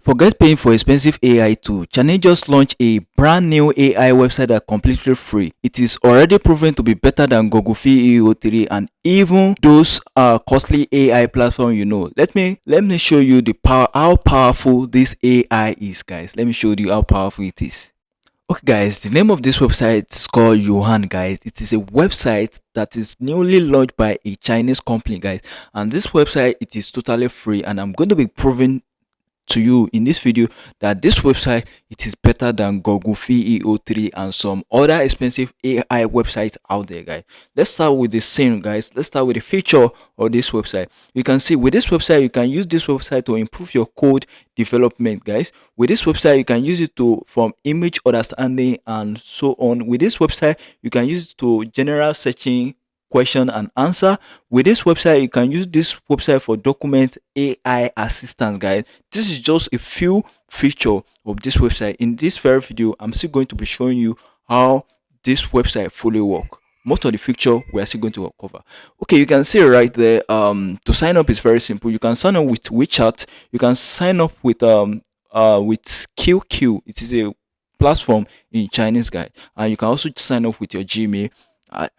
Forget paying for expensive AI tool. Channel just launched a brand new AI website that completely free. It is already proven to be better than Google VEO 3 and even those costly AI platform you know. Let me show you the power how powerful this AI is, guys. Let me show you how powerful it is. Okay, guys, the name of this website is called Yuan, guys. It is a website that is newly launched by a Chinese company, guys. And this website, it is totally free, and I'm going to be proving to you in this video that this website it is better than Google VEO 3 and some other expensive AI websites out there, guys. Let's start with the scene, guys. Let's start with the feature of this website. You can see with this website, you can use this website to improve your code development, guys. With this website, you can use it to from image understanding and so on. With this website, you can use it to general searching, question and answer. With this website, you can use this website for document AI assistance, guys. This is just a few feature of this website. In this very video, I'm still going to be showing you how this website fully work. Most of the feature we are still going to cover. Okay, you can see right there. To sign up is very simple. You can sign up with WeChat. You can sign up with QQ. It is a platform in Chinese, guys, and you can also sign up with your Gmail.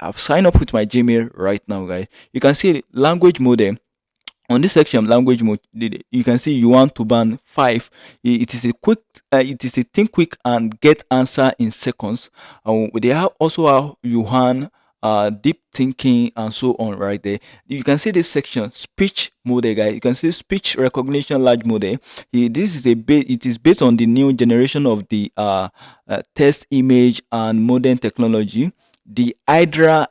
I've signed up with my Gmail right now, guys. You can see language modem on this section. Language mode, you can see you want to ban 5. It is a quick it is a think quick and get answer in seconds. They have also have Yuan, deep thinking and so on right there. You can see this section speech model, guys. You can see speech recognition large model. This is it is based on the new generation of the text image and modern technology. The Hydra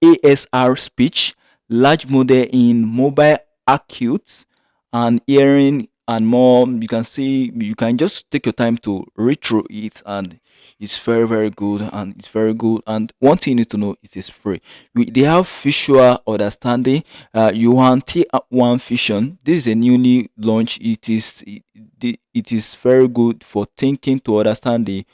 ASR speech, large model in mobile acute and hearing and more. You can see you can just take your time to read through it, and it's very very good, and it's very good. And one thing you need to know, it is free. They have visual understanding. You want T1 vision. This is a newly launched. It is very good for thinking to understand the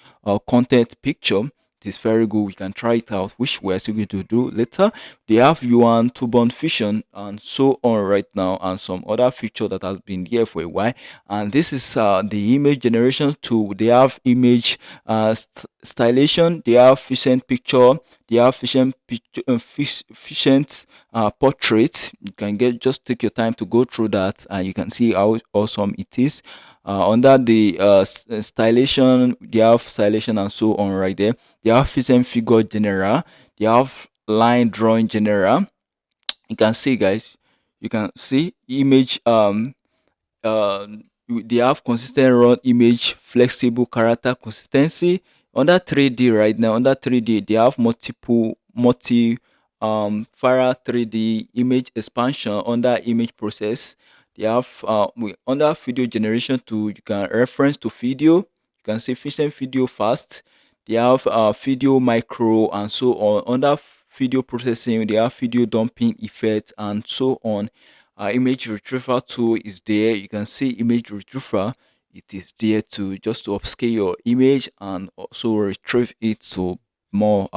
content picture. It is very good. We can try it out, which we're still going to do later. They have Yuan, two-bond fission, and so on right now, and some other feature that has been there for a while. And this is the image generation tool. They have image stylation. They have efficient picture. They have efficient picture, efficient portrait. You can just take your time to go through that, and you can see how awesome it is. Under the stylation, they have stylation and so on right there. They have efficient figure general. They have line drawing general. You can see, guys. You can see image. They have consistent raw image, flexible character consistency. Under 3D right now, under 3D, they have Farah 3D image expansion under image process. They have under video generation to you can reference to video. You can see efficient video fast. They have video micro and so on. Under video processing, they have video dumping effect and so on. Image retrieval tool is there. You can see image retrieval. It is there to just to upscale your image and also retrieve it to more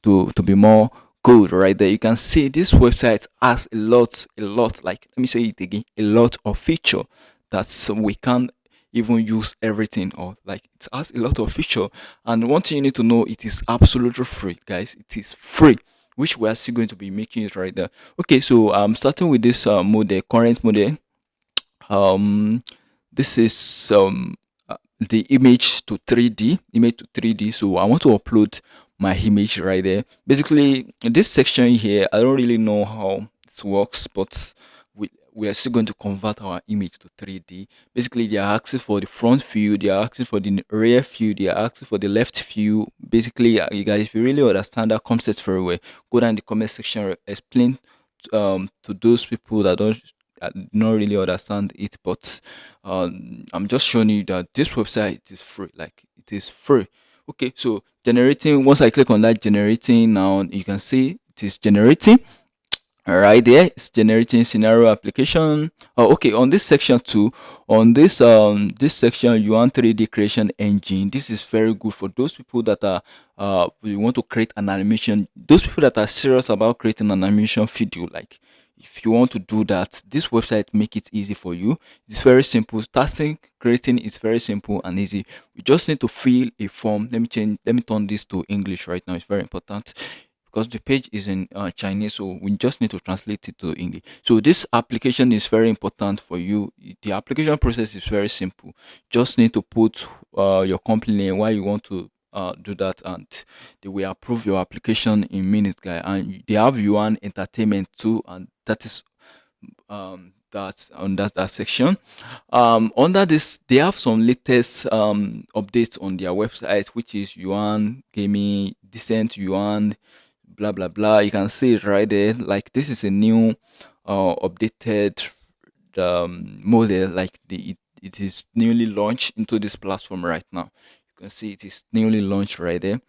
to be more good right there. You can see this website has a lot, like let me say it again, a lot of feature that we can't even use everything, or like it has a lot of feature. And one thing you need to know, it is absolutely free, guys. It is free, which we are still going to be making it right there. Okay, so starting with this model, current model. um this is the image to 3D. So I want to upload my image right there. Basically, this section here, I don't really know how it works, but we are still going to convert our image to 3D. Basically, they are asking for the front view, they are asking for the rear view, they are asking for the left view. Basically, you guys, if you really understand that concept very well, go down in the comment section, explain to those people that don't really understand it. But I'm just showing you that this website is free, like it is free. Okay, so generating, once I click on that generating, now you can see it is generating right there. It's generating scenario application. Oh, okay, on this section too, on this section, you want 3D creation engine. This is very good for those people that are you want to create an animation, those people that are serious about creating an animation video. Like if you want to do that, this website make it easy for you. It's very simple. Starting creating is very simple and easy. We just need to fill a form. Let me turn this to English right now. It's very important because the page is in Chinese, so we just need to translate it to English. So this application is very important for you. The application process is very simple. Just need to put your company name, why you want to do that, and they will approve your application in minutes, guy. And they have Yuan Entertainment too, and that is that's on that section. Under this, they have some latest updates on their website, which is Yuan Gaming, Decent Yuan, blah blah blah. You can see it right there. Like this is a new updated model. Like it is newly launched into this platform right now. You can see it is newly launched right there.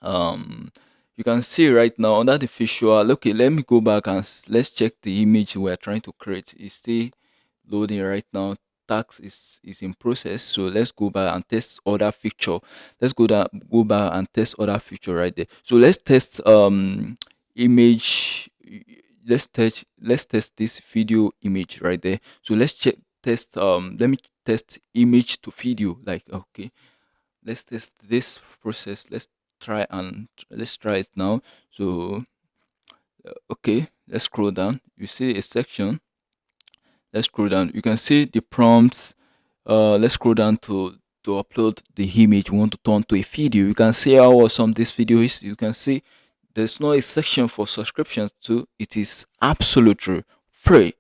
um you can see right now under the visual. Okay, let me go back and let's check the image we're trying to create. It's still loading right now. Tax is in process, so let's go back and test other feature. Let's go back and test other feature right there. So let's test image. Let's test this video image right there. So let's check test let me test image to video. Like, okay, let's test this process. Let's try it now. So okay, let's scroll down. You see a section. Let's scroll down. You can see the prompts. Let's scroll down to upload the image we want to turn to a video. You can see how awesome this video is. You can see there's no a section for subscriptions too. It is absolutely free.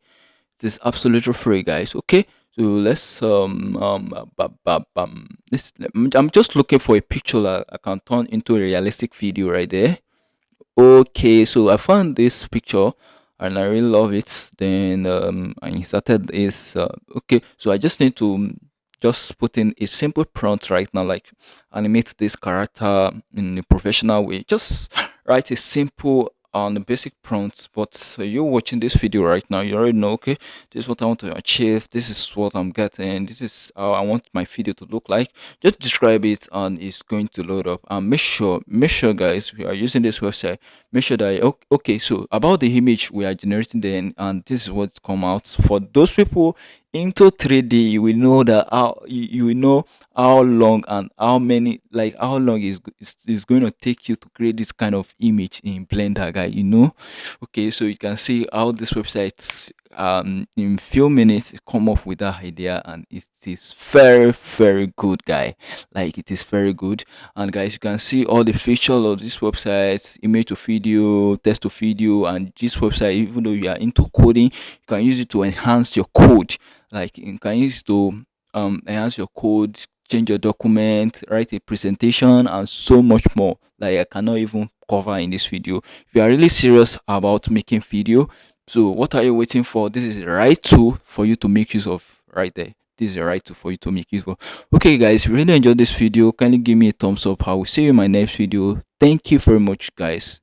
It is absolutely free, guys. Okay, so let's I'm just looking for a picture that I can turn into a realistic video right there. Okay, so I found this picture and I really love it. Then I inserted this. Okay, so I just need to just put in a simple prompt right now, like animate this character in a professional way. Just write a simple and basic prompt. But you're watching this video right now, you already know. Okay, this is what I want to achieve. This is what I'm getting. This is how I want my video to look like. Just describe it and it's going to load up. And make sure guys, we are using this website, make sure that okay, so about the image we are generating then, and this is what come out for those people into 3D. You will know that how you will know how long and how many, like how long is going to take you to create this kind of image in Blender, guy, okay, so you can see how this website in few minutes it come up with that idea, and it is very very good, guy. Like it is very good. And guys, you can see all the features of this website: image to video, text to video. And this website, even though you are into coding, you can use it to enhance your code. Like you can use it to enhance your code, change your document, write a presentation, and so much more. Like I cannot even cover in this video. If you are really serious about making video, so what are you waiting for? This is the right tool for you to make use of right there. This is the right tool for you to make use of. Okay guys, if you really enjoyed this video, kindly give me a thumbs up. I will see you in my next video. Thank you very much, guys.